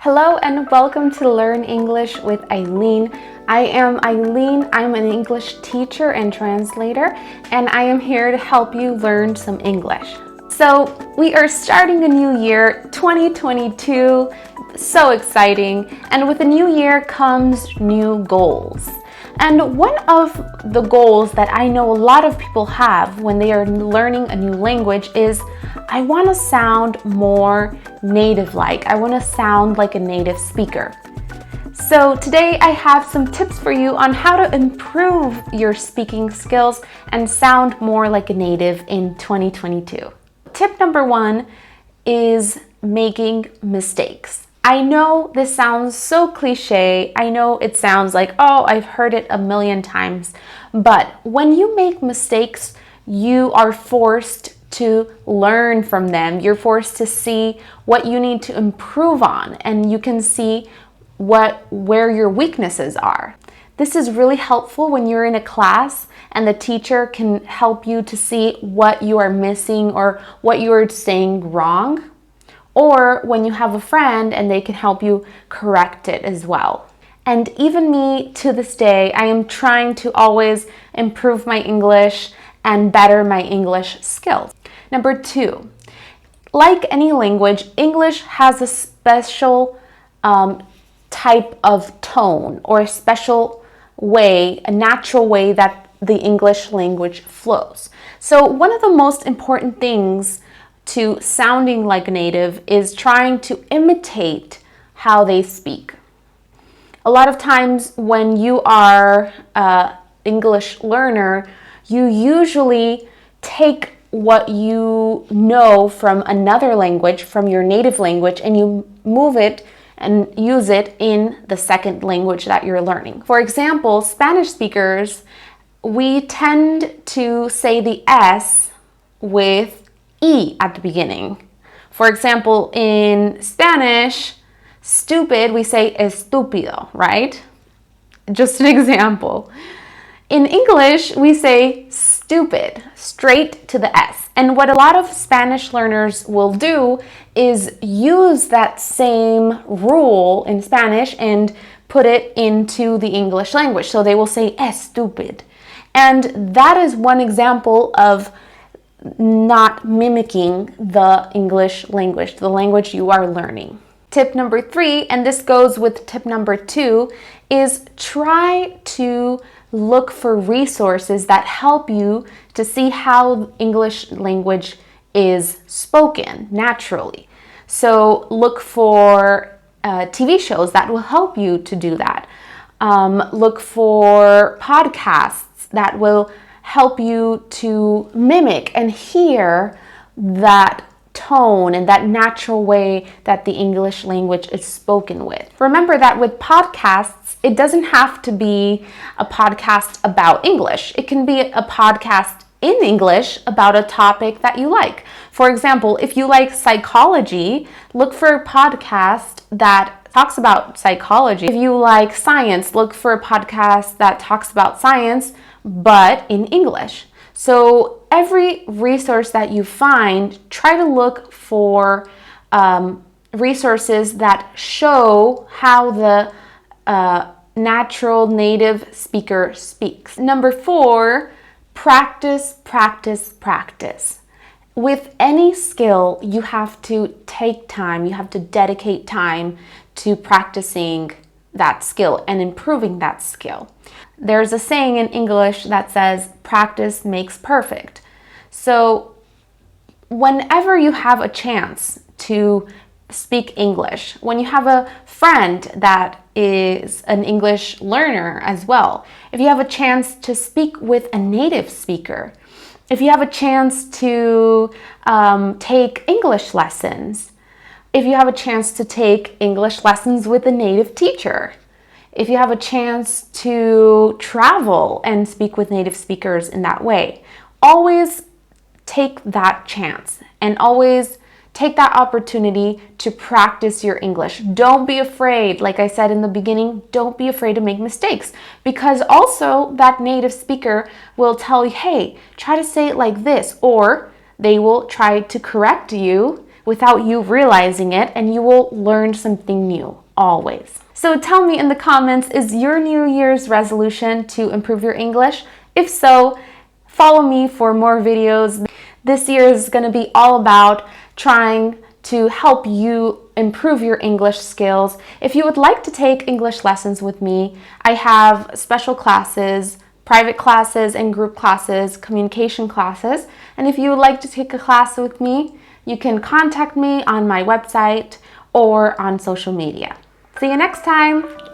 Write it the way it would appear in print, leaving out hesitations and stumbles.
Hello and welcome to Learn English with Eileen. I am Eileen. I'm an English teacher and translator, and I am here to help you learn some English. So we are starting a new year, 2022. So exciting. And with a new year comes new goals. And one of the goals that I know a lot of people have when they are learning a new language is, I want to sound more native-like. I want to sound like a native speaker. So today I have some tips for you on how to improve your speaking skills and sound more like a native in 2022. Tip number one is making mistakes. I know this sounds so cliche. I know it sounds like, oh, I've heard it a million times. But when you make mistakes, you are forced to learn from them. You're forced to see what you need to improve on, and you can see where your weaknesses are. This is really helpful when you're in a class and the teacher can help you to see what you are missing or what you are saying wrong. Or when you have a friend and they can help you correct it as well. And even me, to this day, I am trying to always improve my English and better my English skills. Number two, like any language, English has a special type of tone or a special way, a natural way that the English language flows. So one of the most important things to sounding like a native is trying to imitate how they speak. A lot of times when you are an English learner, you usually take what you know from another language, from your native language, and you move it and use it in the second language that you're learning. For example, Spanish speakers, we tend to say the S with E at the beginning. For example, in Spanish, stupid, we say estúpido, right? Just an example. In English, we say stupid, straight to the S. And what a lot of Spanish learners will do is use that same rule in Spanish and put it into the English language. So they will say estúpid. And that is one example of not mimicking the English language, the language you are learning. Tip number three, and this goes with tip number two, is try to look for resources that help you to see how English language is spoken naturally. So look for TV shows that will help you to do that. Look for podcasts that will help you to mimic and hear that tone and that natural way that the English language is spoken with. Remember that with podcasts, it doesn't have to be a podcast about English. It can be a podcast in English about a topic that you like. For example, if you like psychology, look for a podcast that talks about psychology. If you like science, look for a podcast that talks about science, but in English. So every resource that you find, try to look for resources that show how the natural native speaker speaks. Number four, practice, practice, practice. With any skill, you have to take time, you have to dedicate time to practicing that skill and improving that skill. There's a saying in English that says, practice makes perfect. So whenever you have a chance to speak English, when you have a friend that is an English learner as well, if you have a chance to speak with a native speaker, if you have a chance to take English lessons, if you have a chance to take English lessons with a native teacher, if you have a chance to travel and speak with native speakers in that way, always take that chance and always take that opportunity to practice your English. Don't be afraid. Like I said in the beginning, don't be afraid to make mistakes, because also that native speaker will tell you, hey, try to say it like this, or they will try to correct you without you realizing it, and you will learn something new always. So tell me in the comments, is your New Year's resolution to improve your English? If so, follow me for more videos. This year is going to be all about trying to help you improve your English skills. If you would like to take English lessons with me, I have special classes, private classes and group classes, communication classes. And if you would like to take a class with me, you can contact me on my website or on social media. See you next time.